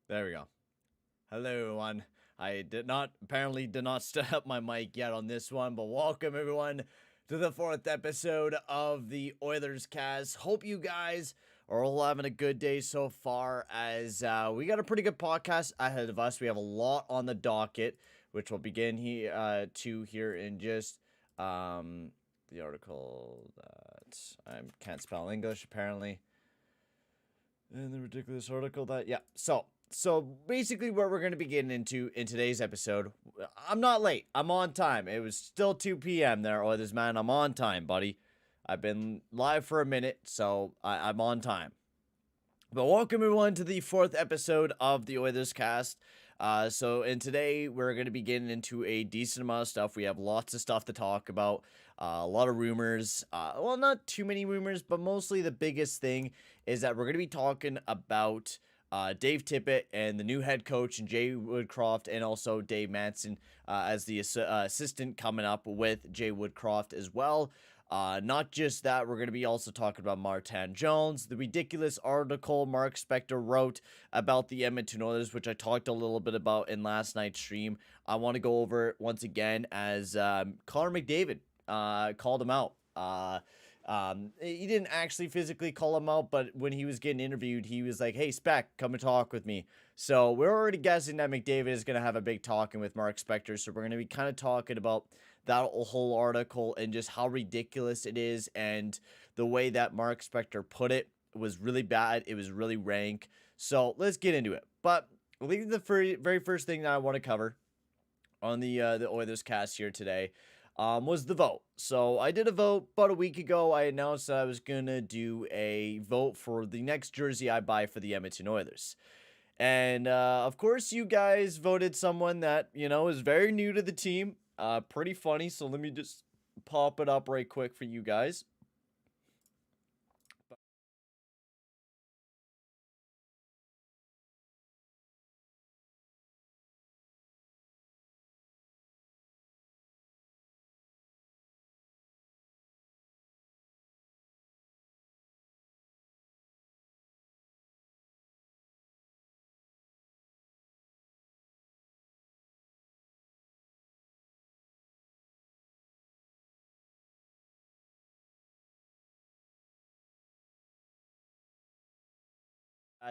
There we go. Hello, everyone. I apparently did not set up my mic yet on this one, but welcome everyone to the fourth episode of the OilersCast. Hope you guys are all having a good day so far, as we got a pretty good podcast ahead of us. We have a lot on the docket, which we'll begin here in just the article that I can't spell English apparently. And the ridiculous article that, yeah. So basically, what we're going to be getting into in today's episode, I'm not late. I'm on time. It was still 2 p.m. there, Oilers man. I'm on time, buddy. I've been live for a minute, so I'm on time. But welcome everyone to the fourth episode of the Oilers Cast. And today we're going to be getting into a decent amount of stuff. We have lots of stuff to talk about, a lot of rumors. Well, not too many rumors, but mostly the biggest thing is that we're going to be talking about Dave Tippett and the new head coach and Jay Woodcroft, and also Dave Manson as the assistant coming up with Jay Woodcroft as well. Not just that, we're going to be also talking about Martin Jones, the ridiculous article Mark Spector wrote about the Edmonton Oilers, which I talked a little bit about in last night's stream. I want to go over it once again as Connor McDavid called him out. He didn't actually physically call him out, but when he was getting interviewed, he was like, "Hey, Spec, come and talk with me." So we're already guessing that McDavid is going to have a big talking with Mark Spector. So we're going to be kind of talking about that whole article and just how ridiculous it is, and the way that Mark Spector put it was really bad. It was really rank. So let's get into it. But I think the very first thing that I want to cover on the Oilers cast here today was the vote. So I did a vote about a week ago. I announced that I was gonna do a vote for the next jersey I buy for the Edmonton Oilers. And of course, you guys voted someone that, is very new to the team. Pretty funny. So let me just pop it up right quick for you guys.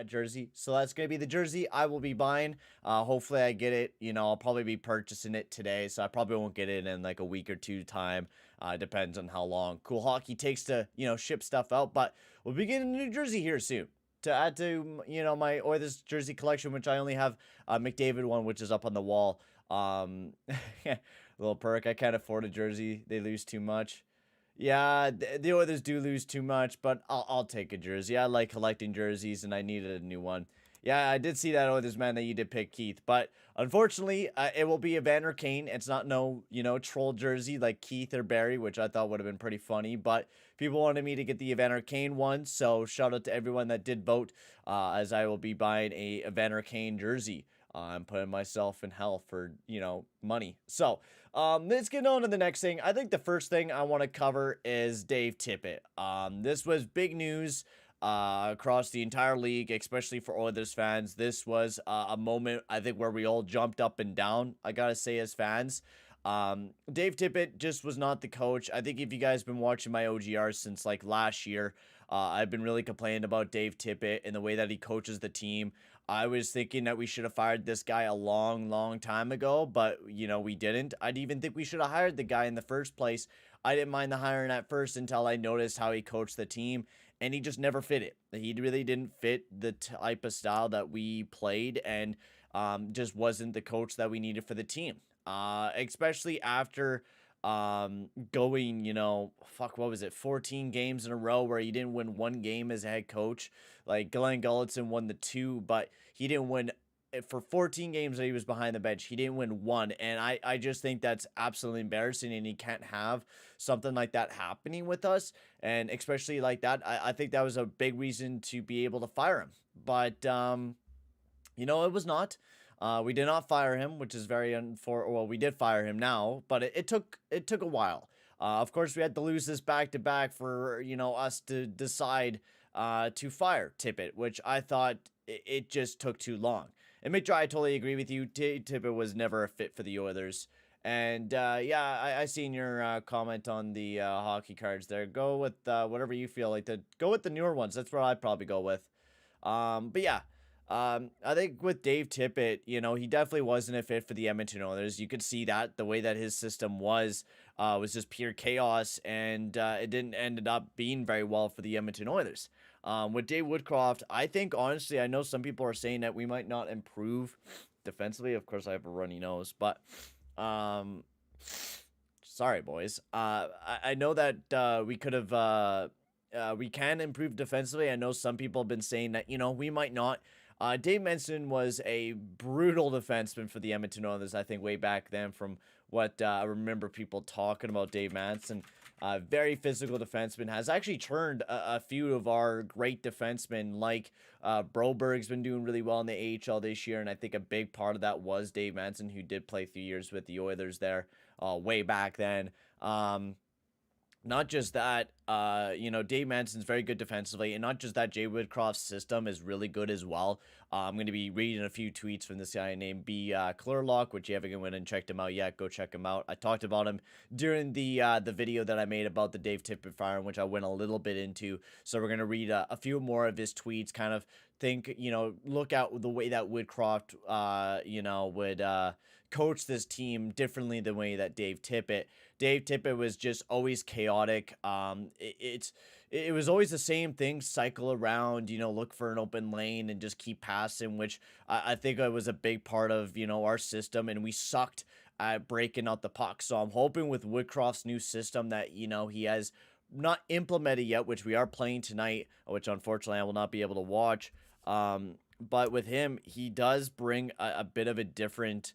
Jersey. So that's going to be the jersey I will be buying. Hopefully I get it. I'll probably be purchasing it today. So I probably won't get it in like a week or two time. Depends on how long Cool Hockey takes to, ship stuff out. But we'll be getting a new jersey here soon to add to, my Oilers jersey collection, which I only have a McDavid one, which is up on the wall. Little perk. I can't afford a jersey. They lose too much. Yeah, the Oilers do lose too much, but I'll take a jersey. I like collecting jerseys, and I needed a new one. Yeah, I did see that Oilers man that you did pick Keith, but unfortunately, it will be a Vander Kane. It's not no troll jersey like Keith or Barry, which I thought would have been pretty funny. But people wanted me to get the Evander Kane one, so shout out to everyone that did vote, as I will be buying a Evander Kane jersey. I'm putting myself in hell for money. So let's get on to the next thing. I think the first thing I want to cover is Dave Tippett. This was big news across the entire league, especially for Oilers fans. This was a moment, I think, where we all jumped up and down, I gotta say, as fans. Dave Tippett just was not the coach. I think if you guys been watching my OGR since like last year, I've been really complaining about Dave Tippett and the way that he coaches the team. I was thinking that we should have fired this guy a long, long time ago, but we didn't. I'd even think we should have hired the guy in the first place. I didn't mind the hiring at first until I noticed how he coached the team, and he just never fit it. He really didn't fit the type of style that we played, and just wasn't the coach that we needed for the team. Especially after going, what was it, 14 games in a row where he didn't win one game as a head coach. Like Glenn Gulletson won the two, but he didn't win for 14 games that he was behind the bench. He didn't win one, and I just think that's absolutely embarrassing, and he can't have something like that happening with us, and especially like that. I think that was a big reason to be able to fire him, but it was not. We did not fire him, which is very well, we did fire him now, but it took a while. Of course, we had to lose this back to back for us to decide to fire Tippett, which I thought it just took too long. And Mitch, I totally agree with you. Tippett was never a fit for the Oilers. And yeah, I seen your comment on the hockey cards there. Go with whatever you feel like. Go with the newer ones. That's what I'd probably go with. But yeah, I think with Dave Tippett, he definitely wasn't a fit for the Edmonton Oilers. You could see that the way that his system was just pure chaos, and it didn't ended up being very well for the Edmonton Oilers. With Dave Woodcroft, I think honestly, I know some people are saying that we might not improve defensively. Of course, I have a runny nose, but sorry, boys. I know that we could have. We can improve defensively. I know some people have been saying that, we might not. Dave Manson was a brutal defenseman for the Edmonton Oilers, I think, way back then, from what I remember people talking about Dave Manson. Very physical defenseman, has actually turned a few of our great defensemen, like Broberg's been doing really well in the AHL this year, and I think a big part of that was Dave Manson, who did play a few years with the Oilers there way back then. Not just that, Dave Manson's very good defensively, and not just that, Jay Woodcroft's system is really good as well. I'm going to be reading a few tweets from this guy named B. Clearlock, which you haven't went and checked him out yet. Go check him out. I talked about him during the video that I made about the Dave Tippett fire, which I went a little bit into. So we're going to read a few more of his tweets, kind of think, look at the way that Woodcroft, would coach this team differently than the way that Dave Tippett was just always chaotic. It was always the same thing, cycle around, look for an open lane and just keep passing, which I think it was a big part of, our system, and we sucked at breaking out the puck. So I'm hoping with Woodcroft's new system that, he has not implemented yet, which we are playing tonight, which unfortunately I will not be able to watch. But with him, he does bring a bit of a different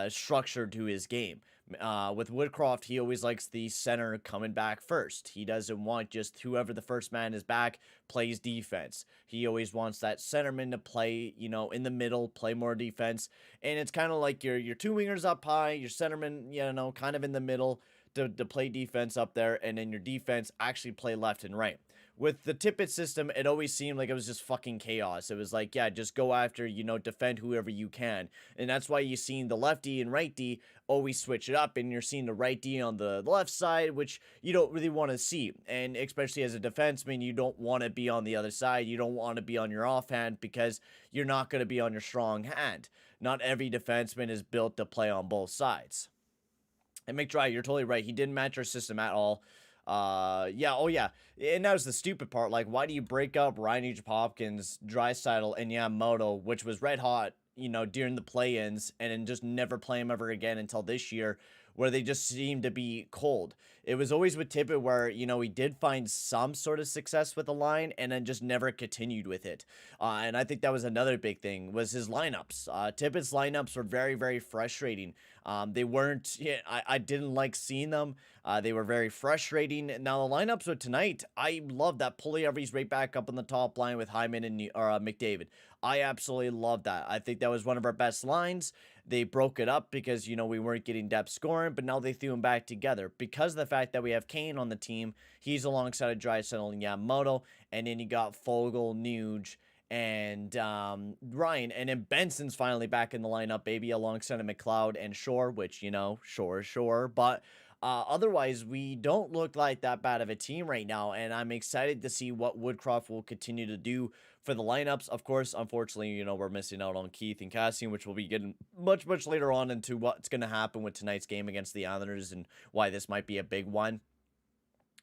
structure to his game. With Woodcroft, he always likes the center coming back first. He doesn't want just whoever the first man is back plays defense. He always wants that centerman to play, in the middle, play more defense. And it's kind of like your two wingers up high, your centerman, kind of in the middle to play defense up there, and then your defense actually play left and right. With the Tippett system, it always seemed like it was just fucking chaos. It was like, yeah, just go after, defend whoever you can. And that's why you've seen the left D and right D always switch it up, and you're seeing the right D on the left side, which you don't really want to see. And especially as a defenseman, you don't want to be on the other side. You don't want to be on your offhand because you're not going to be on your strong hand. Not every defenseman is built to play on both sides. And McDry, you're totally right. He didn't match our system at all. Yeah. And that was the stupid part. Like, why do you break up Ryan H. Hopkins, Draisaitl, and Yamamoto, which was red hot, during the play-ins, and then just never play him ever again until this year, where they just seemed to be cold. It was always with Tippett where, he did find some sort of success with the line and then just never continued with it. And I think that was another big thing, was his lineups. Tippett's lineups were very, very frustrating. They weren't, I didn't like seeing them. They were very frustrating. Now, the lineups with tonight, I love that Puljujärvi's right back up on the top line with Hyman and McDavid. I absolutely love that. I think that was one of our best lines. They broke it up because, we weren't getting depth scoring, but now they threw them back together. Because of the fact that we have Kane on the team, he's alongside of Draisaitl and Yamamoto, and then you got Foegele, Nuge, and Ryan, and then Benson's finally back in the lineup, baby, alongside of McLeod and Shore, which, sure, but otherwise, we don't look like that bad of a team right now, and I'm excited to see what Woodcroft will continue to do for the lineups. Of course, unfortunately, we're missing out on Keith and Cassian, which we'll be getting much, much later on into what's going to happen with tonight's game against the Islanders and why this might be a big one.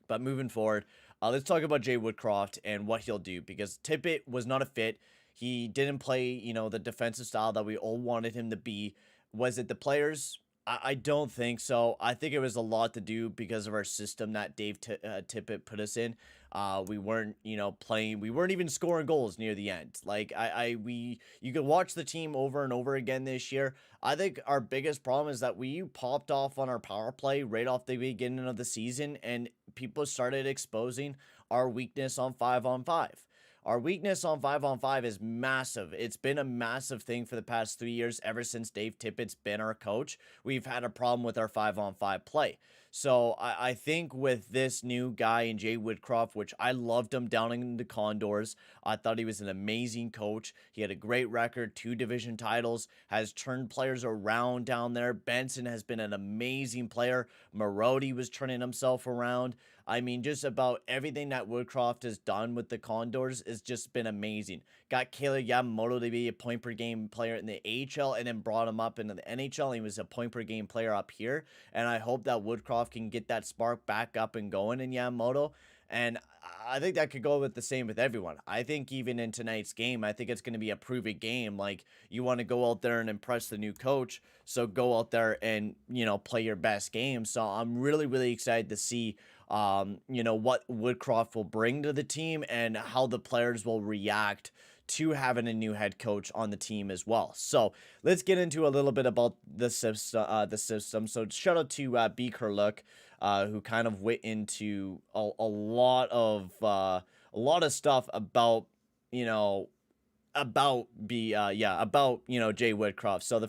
But moving forward, let's talk about Jay Woodcroft and what he'll do, because Tippett was not a fit. He didn't play, the defensive style that we all wanted him to be. Was it the players? I don't think so. I think it was a lot to do because of our system that Dave Tippett put us in. We weren't, playing. We weren't even scoring goals near the end. Like you could watch the team over and over again this year. I think our biggest problem is that we popped off on our power play right off the beginning of the season, and people started exposing our weakness on 5-on-5. our weakness on 5-on-5 is massive. It's been a massive thing for the past 3 years. Ever since Dave Tippett's been our coach, we've had a problem with our 5-on-5 play. So I think with this new guy in Jay Woodcroft, which I loved him down in the Condors, I thought he was an amazing coach. He had a great record, 2 division titles, has turned players around down there. Benson has been an amazing player. Marody was turning himself around. I mean, just about everything that Woodcroft has done with the Condors has just been amazing. Got Kayla Yamamoto to be a point per game player in the AHL and then brought him up into the NHL. He was a point per game player up here. And I hope that Woodcroft can get that spark back up and going in Yamamoto. And I think that could go with the same with everyone. I think even in tonight's game, I think it's going to be a prove it game. Like, you want to go out there and impress the new coach, so go out there and, play your best game. So I'm really, really excited to see, what Woodcroft will bring to the team and how the players will react to having a new head coach on the team as well. So let's get into a little bit about the system. So shout out to B. Kerlook, who kind of went into a lot of stuff about Jay Woodcroft. So the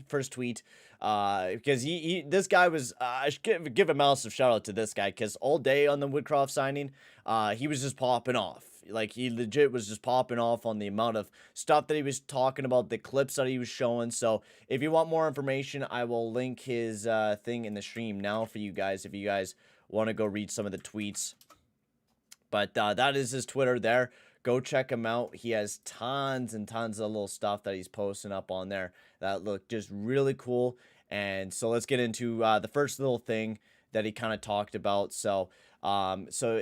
first tweet, because this guy was, I should give a massive shout out to this guy, because all day on the Woodcroft signing, he was just popping off. Like, he legit was just popping off on the amount of stuff that he was talking about, the clips that he was showing. So if you want more information, I will link his thing in the stream now for you guys, if you guys want to go read some of the tweets. But that is his Twitter there. Go check him out. He has tons and tons of little stuff that he's posting up on there that look just really cool. And so let's get into the first little thing that he kind of talked about. So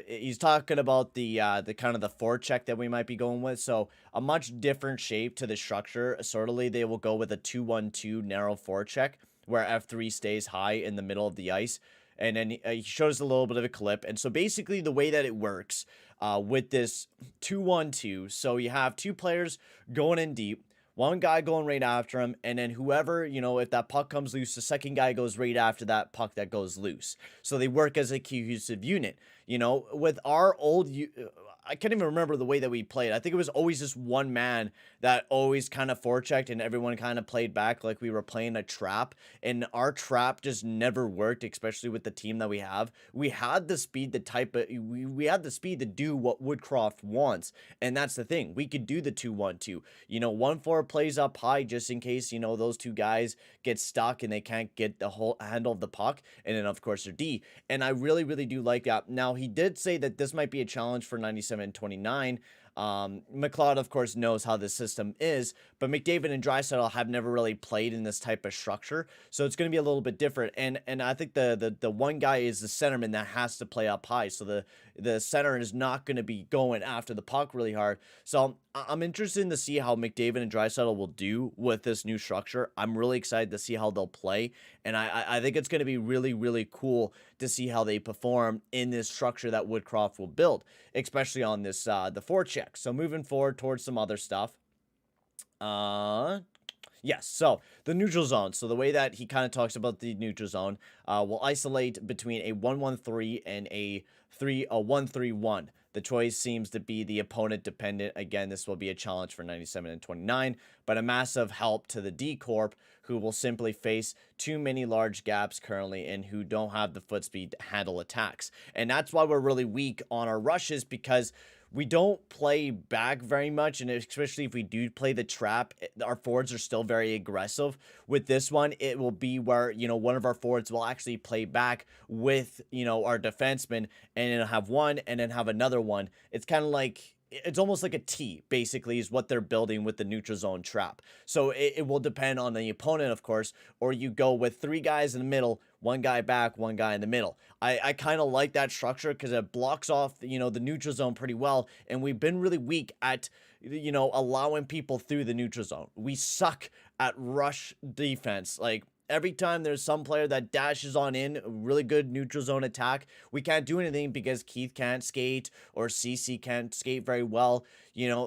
he's talking about the kind of the forecheck that we might be going with. So a much different shape to the structure. Certainly they will go with a 2-1-2 narrow forecheck where F3 stays high in the middle of the ice. And then he shows a little bit of a clip. And so basically the way that it works with this 2-1-2, so you have 2 players going in deep, one guy going right after him, and then whoever, if that puck comes loose, the second guy goes right after that puck that goes loose. So they work as a cohesive unit. With our old, I can't even remember the way that we played. I think it was always just one man that always kind of forechecked and everyone kind of played back like we were playing a trap. And our trap just never worked, especially with the team that we have. We had the speed, we had the speed to do what Woodcroft wants. And that's the thing. We could do the 2-1-2. 1-4 plays up high just in case, those 2 guys get stuck and they can't get the whole handle of the puck. And then, of course, their D. And I really, really do like that. Now, he did say that this might be a challenge for 97-29. McLeod, of course, knows how the system is, but McDavid and Draisaitl have never really played in this type of structure, so it's going to be a little bit different. And I think the one guy is the centerman that has to play up high, so the center is not going to be going after the puck really hard. So I'm interested to see how McDavid and Draisaitl will do with this new structure. I'm really excited to see how they'll play, and I think it's going to be really, really cool to see how they perform in this structure that Woodcroft will build, especially on this the forecheck. So moving forward towards some other stuff. Yes, so the neutral zone. So the way that he kind of talks about the neutral zone will isolate between a 1-1-3 and a 1-3-1. The choice seems to be the opponent dependent. Again, this will be a challenge for 97-29, but a massive help to the D Corp, who will simply face too many large gaps currently and who don't have the foot speed to handle attacks. And that's why we're really weak on our rushes, because we don't play back very much, and especially if we do play the trap, our forwards are still very aggressive. With this one, it will be where, one of our forwards will actually play back with, our defenseman, and then have one, and then have another one. It's kind of like, it's almost like a T, basically, is what they're building with the neutral zone trap. So it will depend on the opponent, of course, or you go with 3 guys in the middle, 1 guy back, 1 guy in the middle. I kind of like that structure because it blocks off, the neutral zone pretty well, and we've been really weak at, allowing people through the neutral zone. We suck at rush defense. Like, every time there's some player that dashes on in, a really good neutral zone attack, we can't do anything because Keith can't skate or CC can't skate very well. You know,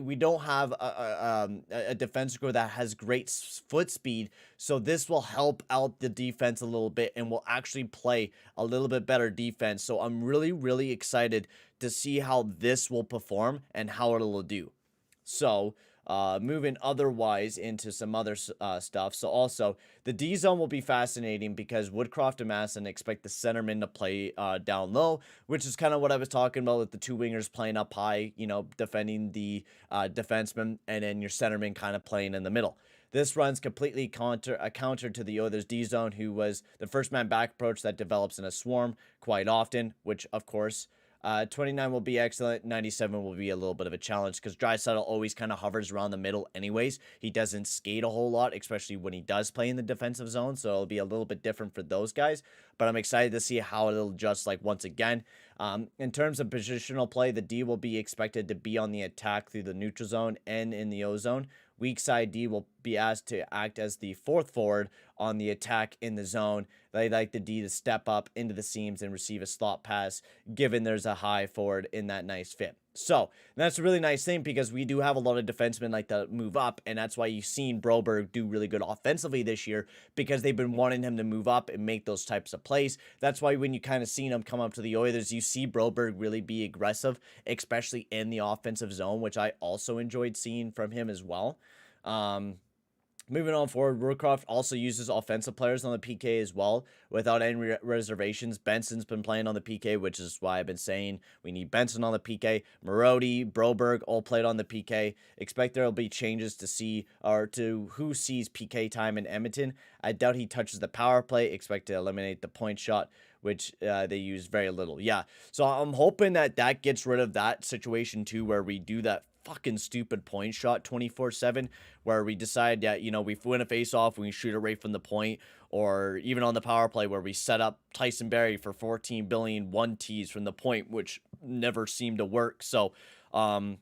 we don't have a defense core that has great foot speed, so this will help out the defense a little bit and will actually play a little bit better defense. So I'm really, really excited to see how this will perform and how it'll do. So, moving otherwise into some other stuff. So also, the D zone will be fascinating because Woodcroft and Manson expect the centerman to play down low, which is kind of what I was talking about with the two wingers playing up high, you know, defending the defenseman, and then your centerman kind of playing in the middle. This runs completely counter to the Oilers D zone, who was the first man back approach that develops in a swarm quite often, which of course 29 will be excellent. 97 will be a little bit of a challenge because Draisaitl always kind of hovers around the middle anyways. He doesn't skate a whole lot, especially when he does play in the defensive zone, so it'll be a little bit different for those guys. But I'm excited to see how it'll adjust, like, once again. In terms of positional play, the D will be expected to be on the attack through the neutral zone and in the O zone. Weak side D will be asked to act as the fourth forward on the attack in the zone. They like the D to step up into the seams and receive a slot pass, given there's a high forward in that nice fit. So that's a really nice thing because we do have a lot of defensemen like to move up, and that's why you've seen Broberg do really good offensively this year, because they've been wanting him to move up and make those types of plays. That's why when you kind of seen him come up to the Oilers, you see Broberg really be aggressive, especially in the offensive zone, which I also enjoyed seeing from him as well. Moving on forward, Woodcroft also uses offensive players on the PK as well, without any reservations. Benson's been playing on the PK, which is why I've been saying we need Benson on the PK. Marody, Broberg all played on the PK. Expect there will be changes to see, or to who sees PK time in Edmonton. I doubt he touches the power play. Expect to eliminate the point shot, which they use very little. Yeah, so I'm hoping that gets rid of that situation too, where we do that fucking stupid point shot 24/7, where we decide that, you know, we win a face off, we shoot it right from the point, or even on the power play where we set up Tyson Barrie for 14 billion 1-Ts from the point, which never seemed to work. So I'm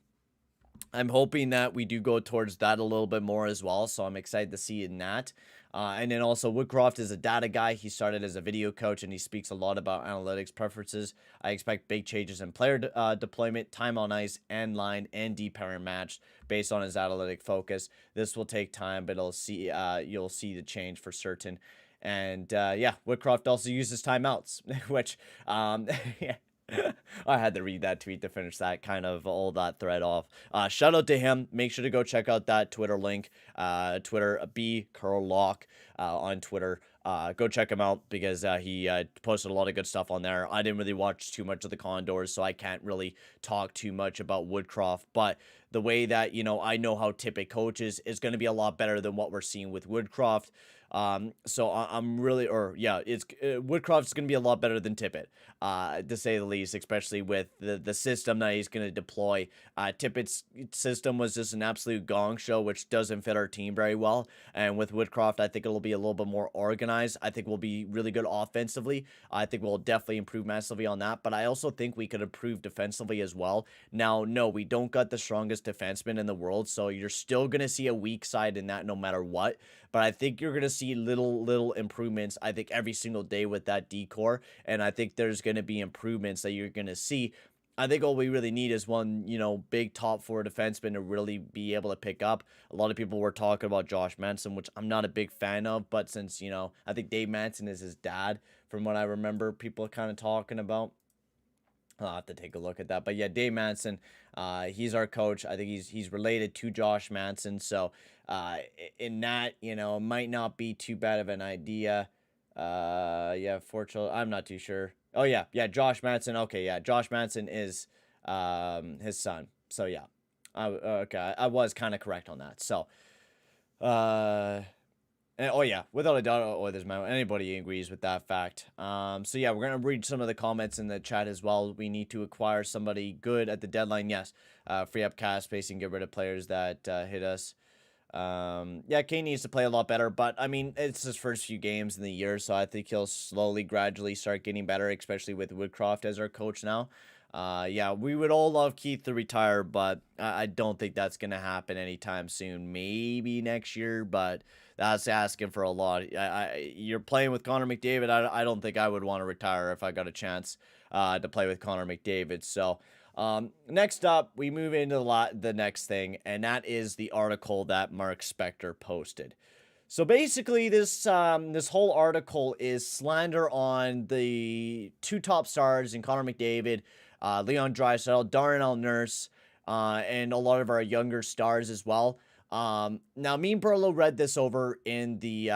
hoping that we do go towards that a little bit more as well. So I'm excited to see in that. And then also, Woodcroft is a data guy. He started as a video coach, and he speaks a lot about analytics preferences. I expect big changes in player deployment, time on ice, and line, and deep pairing match based on his analytic focus. This will take time, but you'll see the change for certain. And yeah, Woodcroft also uses timeouts, which yeah. I had to read that tweet to finish that kind of all that thread off. Shout out to him. Make sure to go check out that Twitter link. Twitter, B Curl Lock on Twitter. Go check him out because he posted a lot of good stuff on there. I didn't really watch too much of the Condors, so I can't really talk too much about Woodcroft. But the way that, you know, I know how Tippett coaches is going to be a lot better than what we're seeing with Woodcroft. So I'm really, Woodcroft's going to be a lot better than Tippett, to say the least, especially with the system that he's going to deploy. Tippett's system was just an absolute gong show, which doesn't fit our team very well. And with Woodcroft, I think it'll be a little bit more organized. I think we'll be really good offensively. I think we'll definitely improve massively on that, but I also think we could improve defensively as well. Now, no, we don't got the strongest defenseman in the world, so you're still going to see a weak side in that no matter what. But I think you're going to see little improvements, I think, every single day with that D-core. And I think there's going to be improvements that you're going to see. I think all we really need is one, you know, big top four defenseman to really be able to pick up. A lot of people were talking about Josh Manson, which I'm not a big fan of. But since, you know, I think Dave Manson is his dad, from what I remember people kind of talking about. I'll have to take a look at that. But yeah, Dave Manson, he's our coach. I think he's related to Josh Manson. So in that, you know, it might not be too bad of an idea. Yeah, fortunately, I'm not too sure. Oh yeah, Josh Manson. Okay, yeah, Josh Manson is his son. So yeah, okay, I was kind of correct on that. So oh yeah, without a doubt, there's anybody agrees with that fact. So yeah, we're gonna read some of the comments in the chat as well. We need to acquire somebody good at the deadline. Yes, free up cash space and get rid of players that hit us. Yeah, Kane needs to play a lot better, but I mean, it's his first few games in the year, so I think he'll slowly, gradually start getting better, especially with Woodcroft as our coach now. Yeah, we would all love Keith to retire, but I don't think that's going to happen anytime soon. Maybe next year, but that's asking for a lot. You're playing with Connor McDavid. I don't think I would want to retire if I got a chance to play with Connor McDavid. So, next up, we move into the next thing, and that is the article that Mark Spector posted. So basically, this whole article is slander on the two top stars in Connor McDavid, Leon Draisaitl, Darnell Nurse, and a lot of our younger stars as well. Now, me and Burlow read this over in the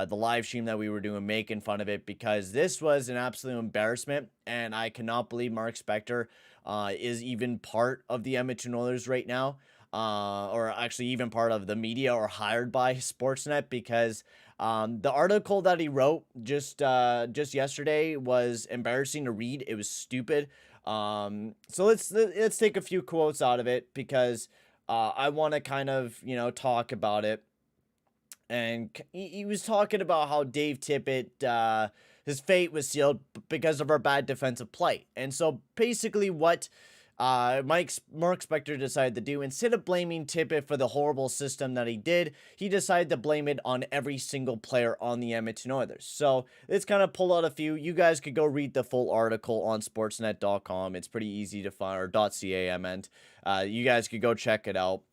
live stream that we were doing, making fun of it because this was an absolute embarrassment, and I cannot believe Mark Spector is even part of the Edmonton Oilers right now. Or actually even part of the media or hired by Sportsnet, because the article that he wrote just yesterday was embarrassing to read. It was stupid. So let's take a few quotes out of it because I want to kind of, talk about it. And he was talking about how Dave Tippett, his fate was sealed because of our bad defensive play. And so basically what Mark Spector decided to do, instead of blaming Tippett for the horrible system that he did, he decided to blame it on every single player on the Edmonton Oilers. So let's kind of pull out a few. You guys could go read the full article on sportsnet.com. It's pretty easy to find, or .ca I meant. You guys could go check it out.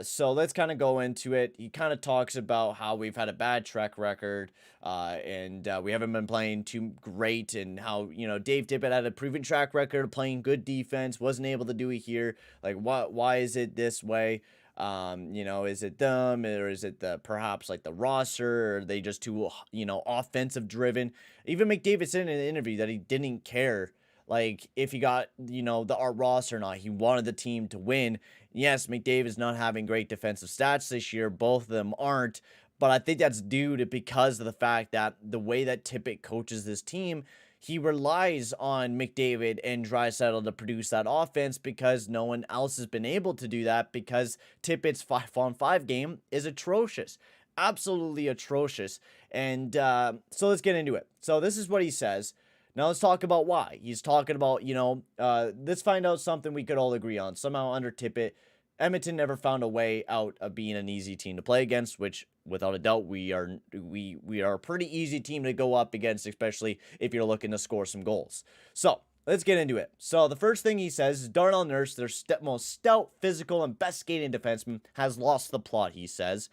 So let's kind of go into it. He kind of talks about how we've had a bad track record, and we haven't been playing too great, and how, Dave Tippett had a proven track record of playing good defense, wasn't able to do it here. Like, why is it this way? Is it them, or is it perhaps like the roster, or are they just too, offensive driven? Even McDavid said in an interview that he didn't care, like, if he got, our roster or not. He wanted the team to win. Yes, McDavid is not having great defensive stats this year. Both of them aren't. But I think that's due to because of the fact that the way that Tippett coaches this team, he relies on McDavid and Draisaitl to produce that offense because no one else has been able to do that because Tippett's 5-on-5 game is atrocious. Absolutely atrocious. And so let's get into it. So this is what he says. Now let's talk about why. He's talking about, let's find out something we could all agree on. Somehow under Tippett, Edmonton never found a way out of being an easy team to play against, which without a doubt we are a pretty easy team to go up against, especially if you're looking to score some goals. So let's get into it. So the first thing he says is Darnell Nurse, their most stout, physical, and best skating defenseman, has lost the plot, he says.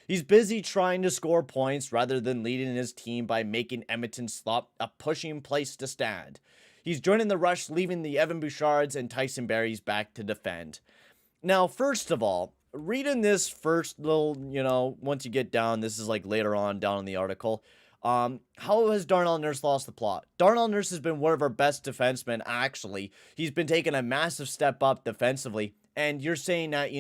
He's busy trying to score points rather than leading his team by making Edmonton slop a pushing place to stand. He's joining the rush, leaving the Evan Bouchards and Tyson Barries back to defend. Now, first of all, reading this first little, once you get down, this is like later on down in the article. How has Darnell Nurse lost the plot? Darnell Nurse has been one of our best defensemen, actually. He's been taking a massive step up defensively. And you're saying that,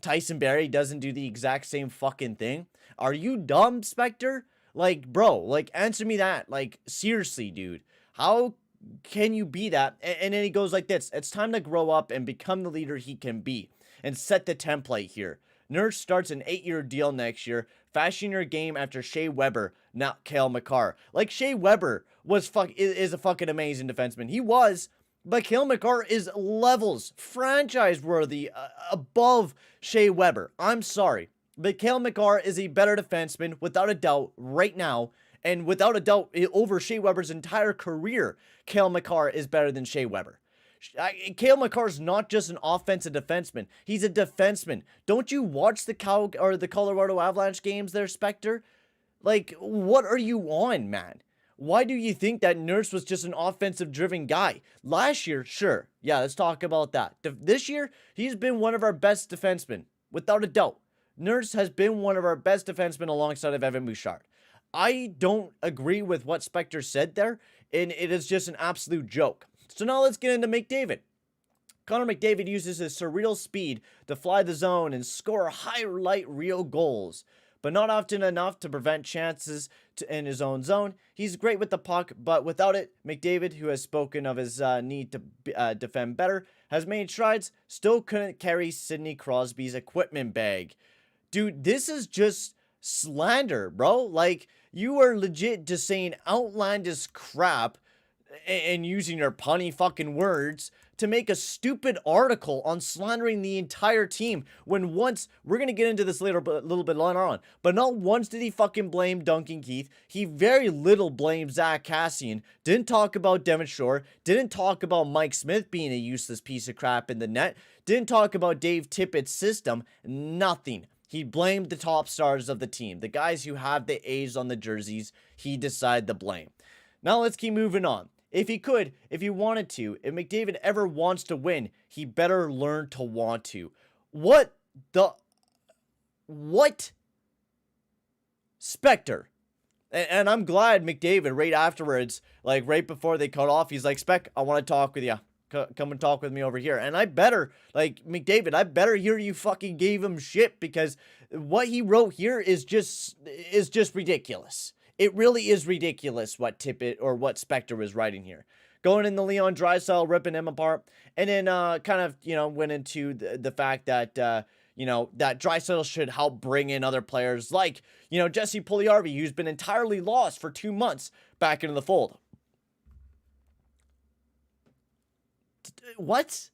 Tyson Barrie doesn't do the exact same fucking thing? Are you dumb, Spector? Like, bro, like, answer me that. Like, seriously, dude. How can you be that? And then he goes like this. It's time to grow up and become the leader he can be. And set the template here. Nurse starts an 8-year deal next year, fashioning your game after Shea Weber, not Cale Makar. Like, Shea Weber is a fucking amazing defenseman. He was. But Cale Makar is levels, franchise-worthy, above Shea Weber. I'm sorry. But Cale Makar is a better defenseman, without a doubt, right now. And without a doubt, over Shea Weber's entire career, Cale Makar is better than Shea Weber. Cale Makar is not just an offensive defenseman. He's a defenseman. Don't you watch the Colorado Avalanche games there, Spector? Like, what are you on, man? Why do you think that Nurse was just an offensive-driven guy? Last year, sure. Yeah, let's talk about that. This year, he's been one of our best defensemen, without a doubt. Nurse has been one of our best defensemen alongside of Evan Bouchard. I don't agree with what Spector said there, and it is just an absolute joke. So now let's get into McDavid. Connor McDavid uses his surreal speed to fly the zone and score highlight reel goals, but not often enough to prevent chances in his own zone. He's great with the puck, but without it, McDavid, who has spoken of his need to defend better, has made strides, still couldn't carry Sidney Crosby's equipment bag. Dude, this is just slander, bro. Like, you are legit just saying outlandish crap and using your punny fucking words to make a stupid article on slandering the entire team when once, we're going to get into this later, a little bit later on, but not once did he fucking blame Duncan Keith. He very little blamed Zach Kassian. Didn't talk about Devin Shore. Didn't talk about Mike Smith being a useless piece of crap in the net. Didn't talk about Dave Tippett's system. Nothing. He blamed the top stars of the team. The guys who have the A's on the jerseys, he decided to blame. Now let's keep moving on. If he could, if he wanted to, if McDavid ever wants to win, he better learn to want to. What? Spectre. And I'm glad McDavid, right afterwards, like right before they cut off, he's like, Spec, I want to talk with you. Come and talk with me over here. And I better, like, McDavid, I better hear you fucking gave him shit, because what he wrote here is just ridiculous. It really is ridiculous what Tippett or what Spectre was writing here. Going in the Leon Draisaitl, ripping him apart, and then kind of, went into the fact that, that Draisaitl should help bring in other players like, Jesse Puljujarvi, who's been entirely lost for 2 months, back into the fold. What?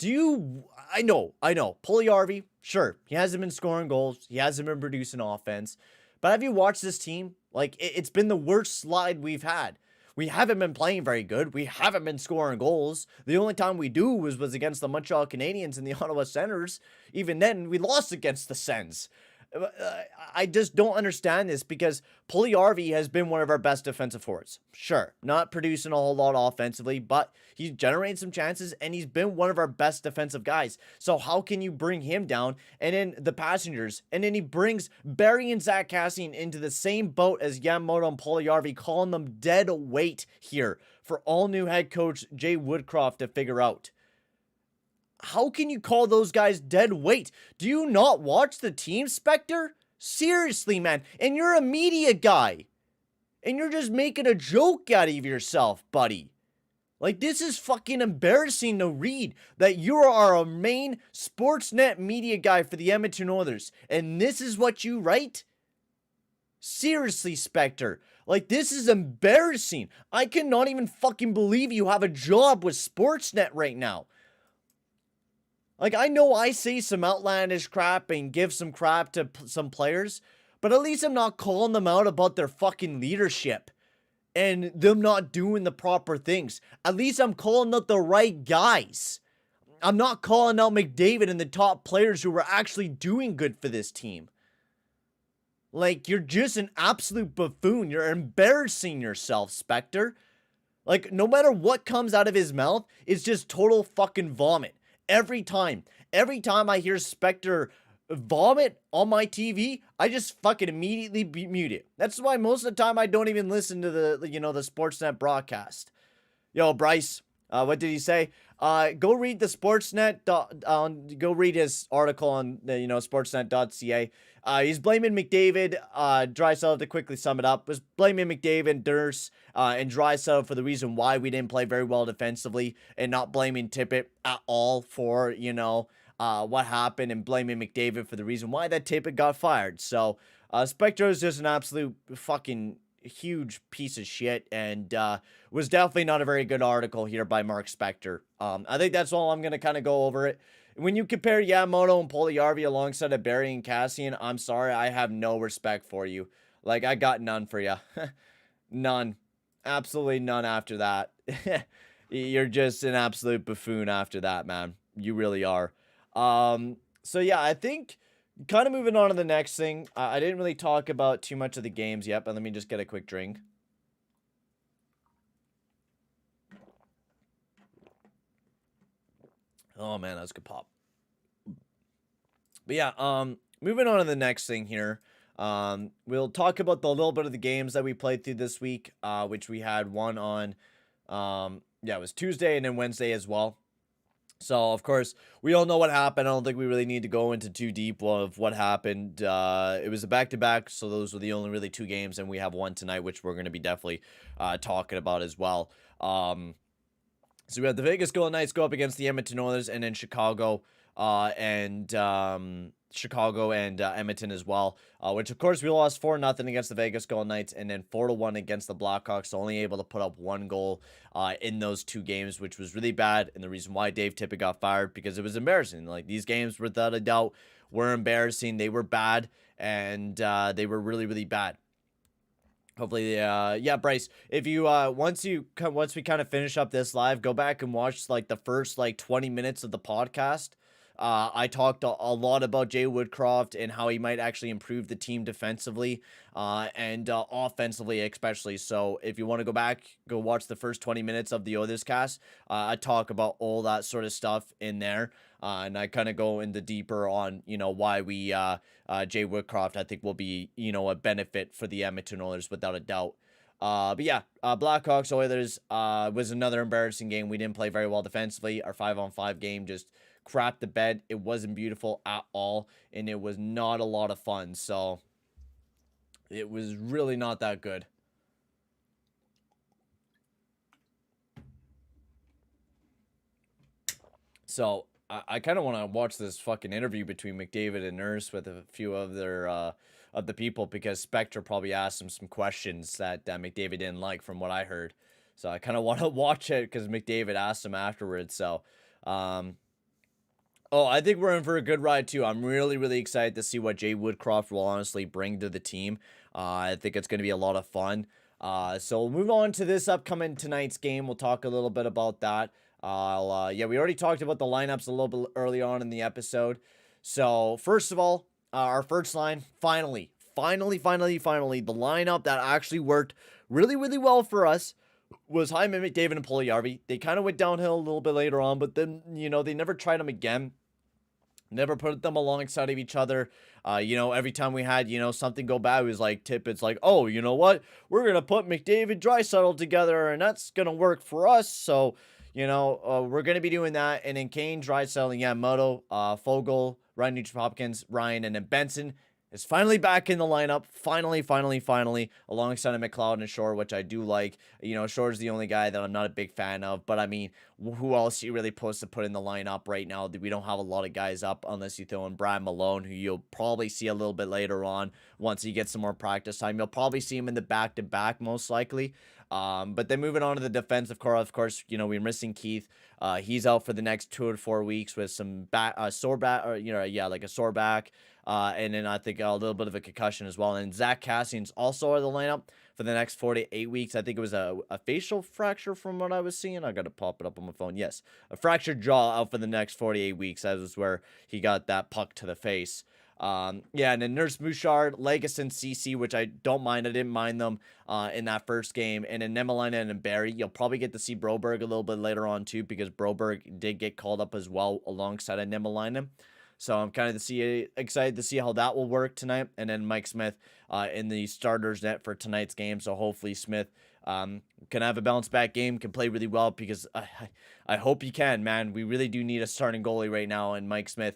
I know, Puljujarvi, sure, he hasn't been scoring goals, he hasn't been producing offense, but have you watched this team? Like, it's been the worst slide we've had. We haven't been playing very good. We haven't been scoring goals. The only time we do was against the Montreal Canadiens and the Ottawa Senators. Even then, we lost against the Sens. I just don't understand this, because Puljujarvi has been one of our best defensive forwards. Sure, not producing a whole lot offensively, but he's generated some chances, and he's been one of our best defensive guys. So how can you bring him down, and then the passengers, and then he brings Barry and Zach Kassian into the same boat as Yamamoto and Puljujarvi, calling them dead weight here for all new head coach Jay Woodcroft to figure out. How can you call those guys dead weight? Do you not watch the team, Spectre? Seriously, man. And you're a media guy. And you're just making a joke out of yourself, buddy. Like, this is fucking embarrassing to read, that you are a main Sportsnet media guy for the Edmonton Oilers, and this is what you write? Seriously, Spectre. Like, this is embarrassing. I cannot even fucking believe you have a job with Sportsnet right now. Like, I know I say some outlandish crap and give some crap to some players, but at least I'm not calling them out about their fucking leadership and them not doing the proper things. At least I'm calling out the right guys. I'm not calling out McDavid and the top players who were actually doing good for this team. Like, you're just an absolute buffoon. You're embarrassing yourself, Spectre. Like, no matter what comes out of his mouth, it's just total fucking vomit. Every time I hear Spectre vomit on my TV, I just fucking immediately mute it. That's why most of the time I don't even listen to the Sportsnet broadcast. Yo, Bryce, what did he say? Go read the Sportsnet. Go read his article on Sportsnet.ca. He's blaming McDavid, Draisaitl, to quickly sum it up, was blaming McDavid, Durst, and Draisaitl for the reason why we didn't play very well defensively, and not blaming Tippett at all for, what happened, and blaming McDavid for the reason why that Tippett got fired. So, Spectre is just an absolute fucking huge piece of shit, and was definitely not a very good article here by Mark Spector. I think that's all. I'm going to kind of go over it. When you compare Yamamoto and Puljujarvi alongside of Barry and Kassian, I'm sorry, I have no respect for you. Like, I got none for you. None. Absolutely none after that. You're just an absolute buffoon after that, man. You really are. So yeah, I think kind of moving on to the next thing. I didn't really talk about too much of the games yet, but let me just get a quick drink. Oh man, that's good pop. But yeah, moving on to the next thing here. We'll talk about the little bit of the games that we played through this week, which we had one on, it was Tuesday and then Wednesday as well. So, of course, we all know what happened. I don't think we really need to go into too deep of what happened. It was a back-to-back, so those were the only really two games, and we have one tonight, which we're going to be definitely talking about as well. So we had the Vegas Golden Knights go up against the Edmonton Oilers, and then Chicago and Chicago and Edmonton as well, which of course we lost 4-0 against the Vegas Golden Knights, and then 4-1 against the Blackhawks, so only able to put up 1 goal in those 2 games, which was really bad. And the reason why Dave Tippett got fired, because it was embarrassing. Like, these games, without a doubt, were embarrassing. They were bad, and they were really, really bad. Hopefully, yeah, Bryce, if you once we kind of finish up this live, go back and watch like the first like 20 minutes of the podcast. I talked a lot about Jay Woodcroft and how he might actually improve the team defensively, and offensively especially. So if you want to go back, go watch the first 20 minutes of the OilersCast. I talk about all that sort of stuff in there, and I kind of go into deeper on why we Jay Woodcroft, I think, will be, a benefit for the Edmonton Oilers without a doubt. But yeah, Blackhawks Oilers was another embarrassing game. We didn't play very well defensively. Our 5-on-5 game just crapped the bed. It wasn't beautiful at all, and it was not a lot of fun. So it was really not that good. So I kind of want to watch this fucking interview between McDavid and Nurse with a few of their of the people, because Spectre probably asked him some questions that McDavid didn't like, from what I heard. So I kind of want to watch it because McDavid asked him afterwards. So, oh, I think we're in for a good ride too. I'm really, really excited to see what Jay Woodcroft will honestly bring to the team. I think it's going to be a lot of fun. So we'll move on to this upcoming tonight's game. We'll talk a little bit about that. Yeah, we already talked about the lineups a little bit early on in the episode. So first of all, our first line, finally, the lineup that actually worked really, really well for us was Hyman, McDavid, and Puljujärvi. They kind of went downhill a little bit later on, but then, they never tried them again. Never put them alongside of each other. Every time we had, something go bad, it was like Tippett's like, oh, you know what? We're going to put McDavid, Draisaitl together, and that's going to work for us. So, we're going to be doing that. And then Kane, Draisaitl, Yamamoto, Fogle, Ryan Nugent-Hopkins, Ryan, and then Benson is finally back in the lineup. Finally, alongside of McLeod and Shore, which I do like. Shore's the only guy that I'm not a big fan of. But, I mean, who else you really supposed to put in the lineup right now? We don't have a lot of guys up unless you throw in Brad Malone, who you'll probably see a little bit later on once he gets some more practice time. You'll probably see him in the back-to-back most likely. But then moving on to the defensive core, of course, we're missing Keith. He's out for the next 2 to 4 weeks with some sore back, or like a sore back. And then I think a little bit of a concussion as well. And Zach Cassian's also out of the lineup for the next 4 to 8 weeks. I think it was a facial fracture from what I was seeing. I got to pop it up on my phone. Yes, a fractured jaw out for the next 48 weeks. That was where he got that puck to the face. And then Nurse Bouchard, Legason, CC, which I don't mind. I didn't mind them in that first game. And then Nemelainen and Barry. You'll probably get to see Broberg a little bit later on too, because Broberg did get called up as well alongside of Nemelainen. So I'm kind of excited to see how that will work tonight. And then Mike Smith in the starters net for tonight's game. So hopefully Smith can have a bounce back game, can play really well, because I hope he can, man. We really do need a starting goalie right now, and Mike Smith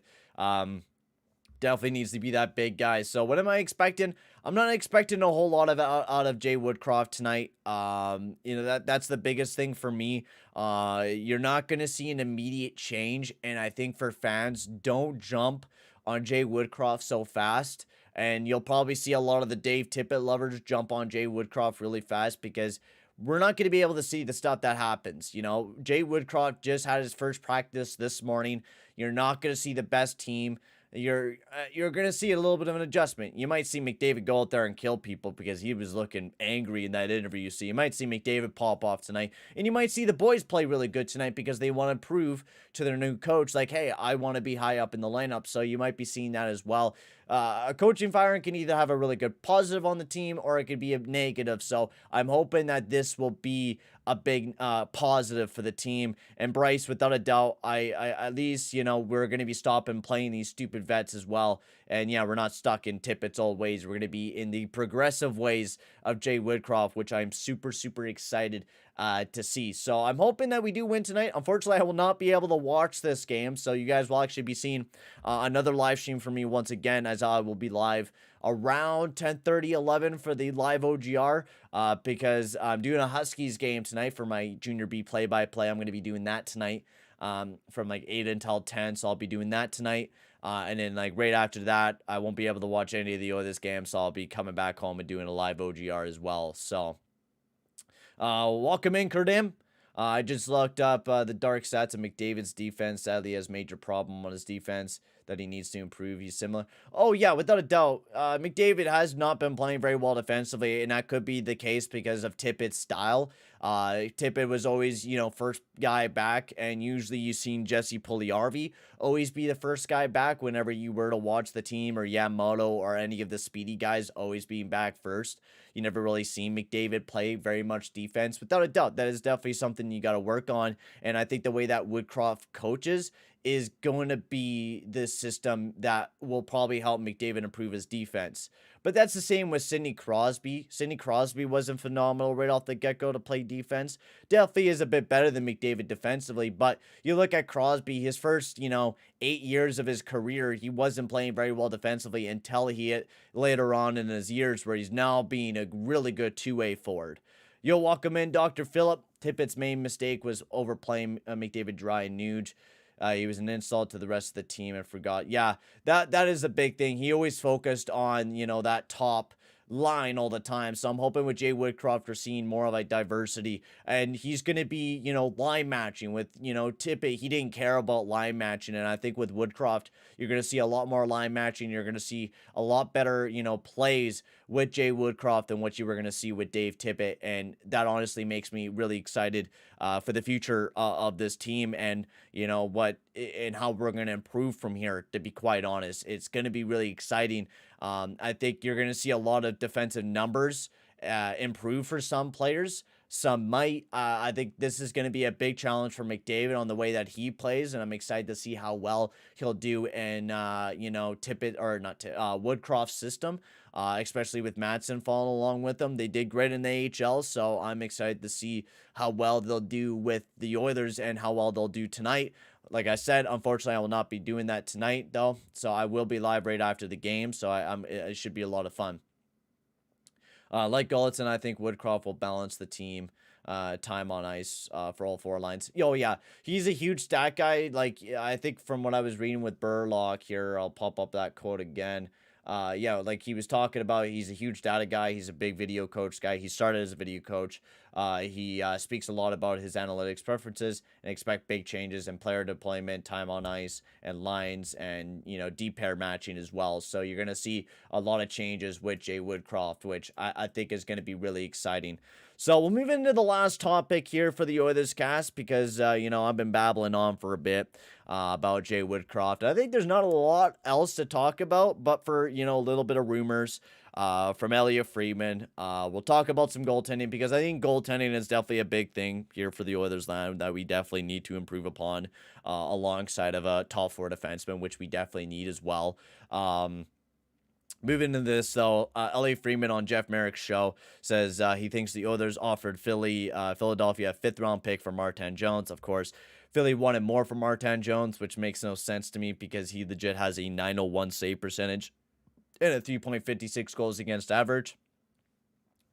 definitely needs to be that big guy. So what am I expecting? I'm not expecting a whole lot of out of Jay Woodcroft tonight. That's the biggest thing for me. You're not going to see an immediate change. And I think for fans, don't jump on Jay Woodcroft so fast. And you'll probably see a lot of the Dave Tippett lovers jump on Jay Woodcroft really fast, because we're not going to be able to see the stuff that happens. Jay Woodcroft just had his first practice this morning. You're not going to see the best team. You're going to see a little bit of an adjustment. You might see McDavid go out there and kill people because he was looking angry in that interview. So you might see McDavid pop off tonight. And you might see the boys play really good tonight because they want to prove to their new coach, like, hey, I want to be high up in the lineup. So you might be seeing that as well. A coaching firing can either have a really good positive on the team, or it could be a negative. So I'm hoping that this will be a big positive for the team. And Bryce, without a doubt, I at least, we're going to be stopping playing these stupid vets as well. And yeah, we're not stuck in Tippett's old ways. We're going to be in the progressive ways of Jay Woodcroft, which I'm super, super excited to see. So I'm hoping that we do win tonight. Unfortunately, I will not be able to watch this game, so you guys will actually be seeing another live stream from me once again, as I will be live around 10:30, 11 for the live OGR, because I'm doing a Huskies game tonight for my Junior B play-by-play. I'm going to be doing that tonight from like 8 until 10, so I'll be doing that tonight. And then like right after that, I won't be able to watch any of the Oilers games, so I'll be coming back home and doing a live OGR as well. So welcome in, Kurdim. I just looked up the dark stats of McDavid's defense. Sadly, he has major problem on his defense that he needs to improve. He's similar. Oh yeah, without a doubt, McDavid has not been playing very well defensively, and that could be the case because of Tippett's style. Tippett was always, first guy back, and usually you've seen Jesse Puljujarvi always be the first guy back whenever you were to watch the team, or Yamamoto or any of the speedy guys always being back first. You never really seen McDavid play very much defense. Without a doubt, that is definitely something you got to work on, and I think the way that Woodcroft coaches is going to be the system that will probably help McDavid improve his defense. But that's the same with Sidney Crosby. Sidney Crosby wasn't phenomenal right off the get-go to play defense. Definitely is a bit better than McDavid defensively, but you look at Crosby, his first, 8 years of his career, he wasn't playing very well defensively until he hit later on in his years where he's now being a really good two-way forward. You'll welcome in Dr. Phillip. Tippett's main mistake was overplaying McDavid dry and nuge. He was an insult to the rest of the team and forgot. Yeah, that is a big thing. He always focused on, that top line all the time. So I'm hoping with Jay Woodcroft we're seeing more of like diversity. And he's going to be, line matching with, Tippett. He didn't care about line matching. And I think with Woodcroft, you're going to see a lot more line matching. You're going to see a lot better, plays with Jay Woodcroft than what you were going to see with Dave Tippett. And that honestly makes me really excited for the future of this team and, and how we're going to improve from here, to be quite honest. It's going to be really exciting. I think you're going to see a lot of defensive numbers improve for some players. Some might. I think this is going to be a big challenge for McDavid on the way that he plays, and I'm excited to see how well he'll do in, Tippett or not Woodcroft's system, especially with Manson following along with them. They did great in the AHL, so I'm excited to see how well they'll do with the Oilers and how well they'll do tonight. Like I said, unfortunately, I will not be doing that tonight, though, so I will be live right after the game, so it should be a lot of fun. Like Gulletson, I think Woodcroft will balance the team time on ice for all four lines. Oh, yeah, he's a huge stat guy. Like, I think from what I was reading with Burlock here, I'll pop up that quote again. Yeah, like he was talking about, he's a huge data guy. He's a big video coach guy. He started as a video coach. He speaks a lot about his analytics preferences and expect big changes in player deployment, time on ice, and lines, and, deep pair matching as well. So you're going to see a lot of changes with Jay Woodcroft, which I think is going to be really exciting. So we'll move into the last topic here for the Oilers cast because, I've been babbling on for a bit about Jay Woodcroft. I think there's not a lot else to talk about, but for, a little bit of rumors from Elliot Friedman. We'll talk about some goaltending because I think goaltending is definitely a big thing here for the Oilers line that we definitely need to improve upon alongside of a top four defenseman, which we definitely need as well. Moving into this, though, Elliot Friedman on Jeff Merrick's show says he thinks the Oilers offered Philadelphia a fifth-round pick for Martin Jones. Of course, Philly wanted more for Martin Jones, which makes no sense to me because he legit has a .901 save percentage and a 3.56 goals against average.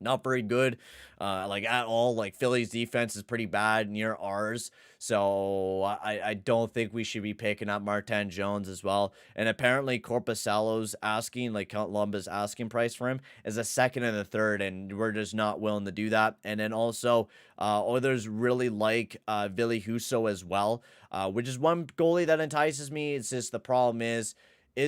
Not very good, at all. Like, Philly's defense is pretty bad near ours, so I don't think we should be picking up Martin Jones as well. And apparently Korpisalo's asking, like Columbus asking price for him is a second and a third, and we're just not willing to do that. And then also, Oilers really like Ville Husso as well, which is one goalie that entices me. It's just the problem is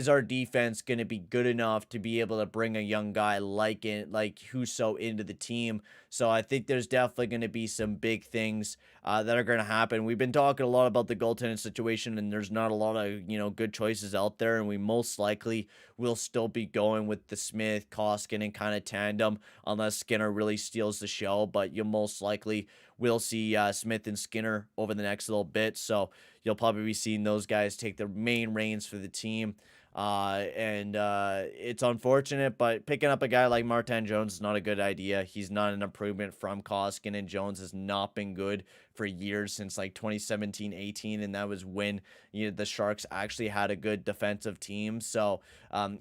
our defense going to be good enough to be able to bring a young guy like Husso into the team? So I think there's definitely going to be some big things that are going to happen. We've been talking a lot about the goaltending situation, and there's not a lot of, good choices out there, and we most likely will still be going with the Smith, Koskinen kind of tandem unless Skinner really steals the show, but you most likely will see Smith and Skinner over the next little bit, so you'll probably be seeing those guys take the main reins for the team. It's unfortunate, but picking up a guy like Martin Jones is not a good idea. He's not an improvement from Koskinen. Jones has not been good for years since like 2017-18, and that was when the Sharks actually had a good defensive team. So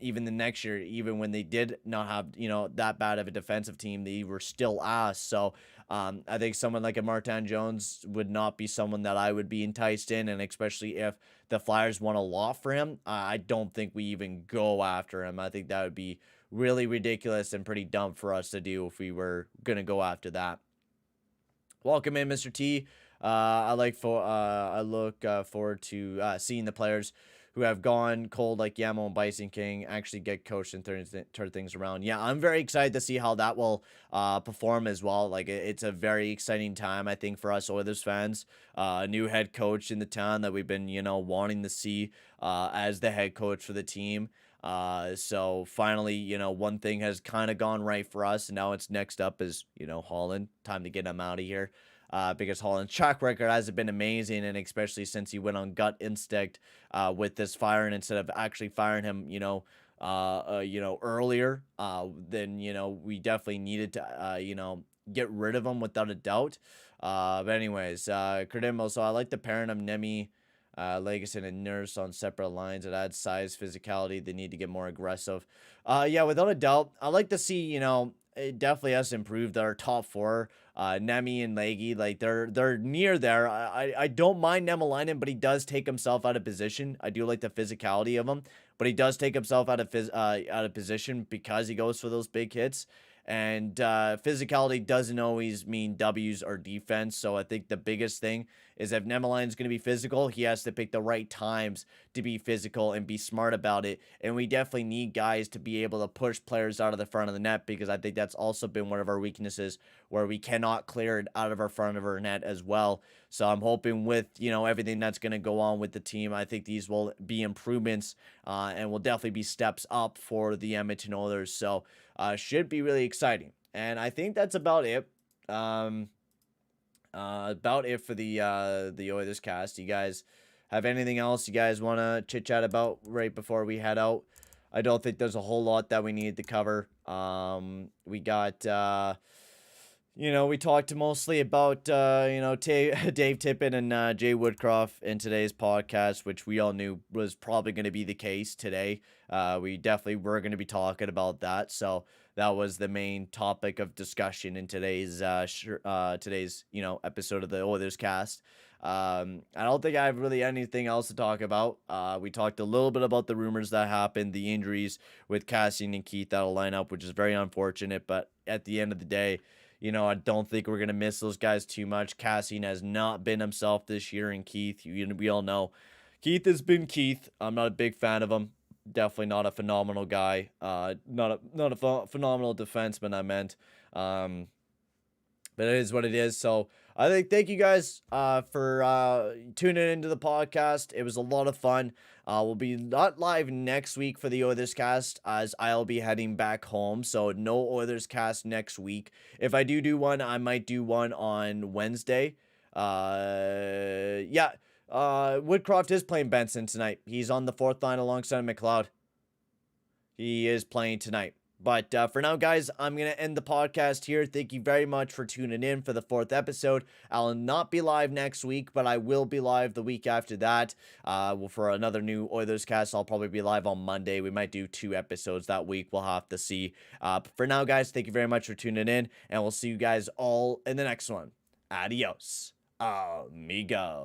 even the next year, even when they did not have that bad of a defensive team, they were still ass. So I think someone like a Martin Jones would not be someone that I would be enticed in, and especially if the Flyers want a lot for him, I don't think we even go after him. I think that would be really ridiculous and pretty dumb for us to do if we were gonna go after that. Welcome in, Mr. T. I look forward to seeing the players who have gone cold like Yamo and Bison King actually get coached and turn things around. Yeah, I'm very excited to see how that will perform as well. Like, it's a very exciting time, I think, for us Oilers fans. A new head coach in the town that we've been, wanting to see as the head coach for the team. So finally, one thing has kind of gone right for us, and now it's next up is, Holland. Time to get him out of here. Because Holland's track record hasn't been amazing, and especially since he went on gut instinct with this firing instead of actually firing him, earlier, then we definitely needed to get rid of him without a doubt. But anyways, Credimo. So I like the pairing of Nemi, Legason, and Nurse on separate lines. It adds size, physicality. They need to get more aggressive. Yeah, without a doubt, I like to see it definitely has improved our top four. Nemi and Leggy, like they're near there. I don't mind Nemalainen, but he does take himself out of position. I do like the physicality of him, but he does take himself out of position because he goes for those big hits. And physicality doesn't always mean W's or defense. So I think the biggest thing is if Nemalainen's going to be physical, he has to pick the right times to be physical and be smart about it. And we definitely need guys to be able to push players out of the front of the net, because I think that's also been one of our weaknesses, where we cannot clear it out of our front of our net as well. So I'm hoping with, everything that's going to go on with the team, I think these will be improvements and will definitely be steps up for the Edmonton Oilers. So should be really exciting. And I think that's about it. About it for the Oilers cast. You guys have anything else you guys want to chit chat about right before we head out? I don't think there's a whole lot that we need to cover. We got we talked mostly about Dave Tippett and Jay Woodcroft in today's podcast, which we all knew was probably going to be the case today. We definitely were going to be talking about that, so that was the main topic of discussion in today's episode of the Oilers cast. I don't think I have really anything else to talk about. We talked a little bit about the rumors that happened, the injuries with Cassian and Keith that'll line up, which is very unfortunate. But at the end of the day, I don't think we're going to miss those guys too much. Cassian has not been himself this year, and Keith, we all know Keith has been Keith. I'm not a big fan of him. Definitely not a phenomenal guy. Not a phenomenal defenseman, I meant. But it is what it is. So I think thank you guys for tuning into the podcast. It was a lot of fun. We'll be not live next week for the Oilers cast, as I'll be heading back home. So no Oilers cast next week. If I do one, I might do one on Wednesday. Woodcroft is playing Benson tonight. He's on the fourth line alongside McLeod. He is playing tonight. But for now, guys, I'm going to end the podcast here. Thank you very much for tuning in for the 4th episode. I'll not be live next week, but I will be live the week after that. For another new Oilers cast, I'll probably be live on Monday. We might do 2 episodes that week. We'll have to see. But for now, guys, thank you very much for tuning in, and we'll see you guys all in the next one. Adios, amigo.